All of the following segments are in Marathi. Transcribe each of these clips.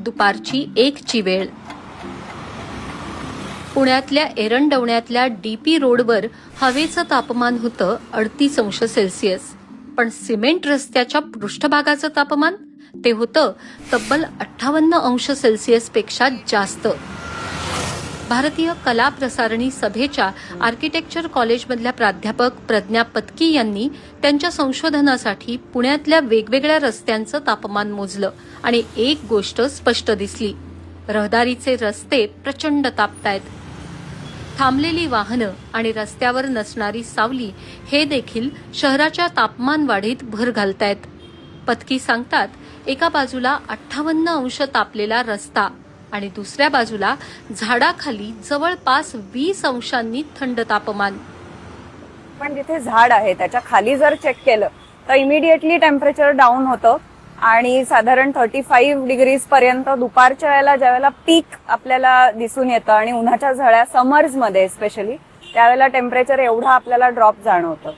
दुपारची 1ची वेळ. पुण्यातल्या एरंडवण्यातल्या DP रोडवर हवेचं तापमान होतं 38°C. पण सिमेंट रस्त्याच्या पृष्ठभागाचं तापमान ते होतं तब्बल 58°C पेक्षा जास्त. भारतीय कला प्रसारणी सभेच्या आर्किटेक्चर कॉलेजमधल्या प्राध्यापक प्रज्ञा पत्की यांनी त्यांच्या संशोधनासाठी पुण्यातल्या वेगवेगळ्या रस्त्यांचं तापमान मोजलं आणि एक गोष्ट स्पष्ट दिसली. रहदारीचे रस्ते प्रचंड तापतायत. थांबलेली वाहनं आणि रस्त्यावर नसणारी सावली हे देखील शहराच्या तापमान वाढीत भर घालतायत. पत्की सांगतात, एका बाजूला 58° तापलेला रस्ता आणि दुसऱ्या बाजूला झाडाखाली जवळपास 20° थंड तापमान. पण जिथे झाड आहे त्याच्या खाली जर चेक केलं तर इमिडिएटली टेम्परेचर डाऊन होतं आणि साधारण 35° पर्यंत दुपारच्या वेळेला ज्यावेळेला पीक आपल्याला दिसून येतं आणि उन्हाच्या झळ्या समर्समध्ये स्पेशली त्यावेळेला टेम्परेचर एवढा आपल्याला ड्रॉप जाणवतं.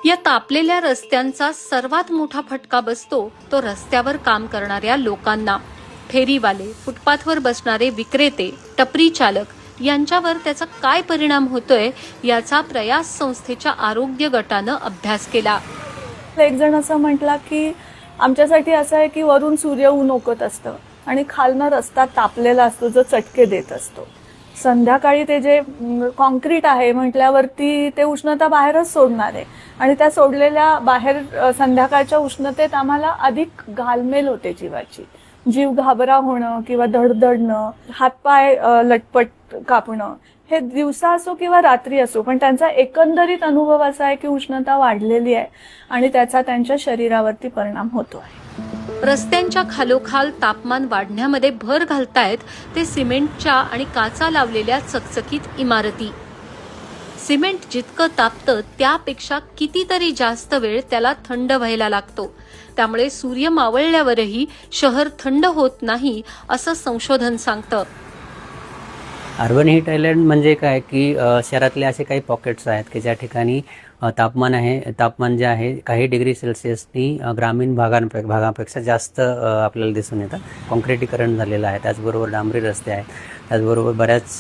या तापलेल्या रस्त्यांचा सर्वात मोठा फटका बसतो तो रस्त्यावर काम करणाऱ्या लोकांना. फेरीवाले, फुटपाथवर बसणारे विक्रेते, टपरी चालक यांच्यावर त्याचा काय परिणाम होतोय याचा प्रयास संस्थेच्या आरोग्य गटानं अभ्यास केला. एक जण असं म्हटला की आमच्यासाठी असं आहे की वरून सूर्य ऊन ओकत असतं आणि खालनं रस्ता तापलेला असतो जो चटके देत असतो. संध्याकाळी ते जे कॉन्क्रीट आहे म्हटल्यावरती ते उष्णता बाहेरच सोडणार आहे आणि त्या सोडलेल्या बाहेर संध्याकाळच्या उष्णतेत आम्हाला अधिक घालमेल होते जीवाची. जीव घाबरा होणं किंवा धडधडणं, हातपाय लटपट कापणं, हे दिवसा असो किंवा रात्री असो, पण त्यांचा एकंदरीत अनुभव असा आहे की उष्णता वाढलेली आहे आणि त्याचा त्यांच्या शरीरावरती परिणाम होतो आहे. रस्त्यांच्या खालोखाल तापमान वाढण्यामध्ये भर घालतायत ते सिमेंटच्या आणि काचा लावलेल्या चकचकीत इमारती. सिमेंट जितकं तापतं त्यापेक्षा कितीतरी जास्त वेळ त्याला थंड व्हायला लागतो. त्यामुळे सूर्य मावळल्यावरही शहर थंड होत नाही असं संशोधन सांगतं. अर्बन हीट आयलँड म्हणजे काय की शहरातले असे काही पॉकेट्स आहेत की ज्या ठिकाणी तापमान जे आहे काही डिग्री सेल्सिअसनी ग्रामीण भागापेक्षा जास्त आपल्याला दिसून येतं. कॉन्क्रिटीकरण झालेलं आहे, त्याचबरोबर डांबरी रस्ते आहेत, त्याचबरोबर बऱ्याच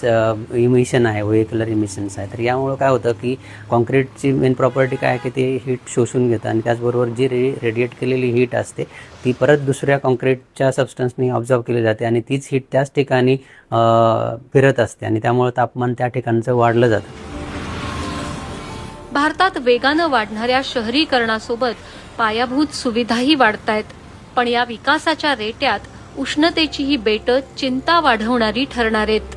इमिशन आहे, व्हेहिक्युलर इमिशन्स आहे. तर यामुळं काय होतं की कॉन्क्रीटची मेन प्रॉपर्टी काय आहे की ते हीट शोषून घेतं आणि त्याचबरोबर जी रेडिएट केलेली हीट असते ती परत दुसऱ्या कॉन्क्रीटच्या सबस्टन्सनी ऑब्झर्व केली जाते आणि तीच हीट त्याच ठिकाणी फिरत असते आणि त्यामुळं तापमान त्या ठिकाणचं वाढलं जातं. भारतात वेगानं वाढणाऱ्या शहरीकरणासोबत पायाभूत सुविधाही वाढतायत. पण या विकासाच्या रेट्यात उष्णतेची ही बेटं चिंता वाढवणारी ठरणार आहेत.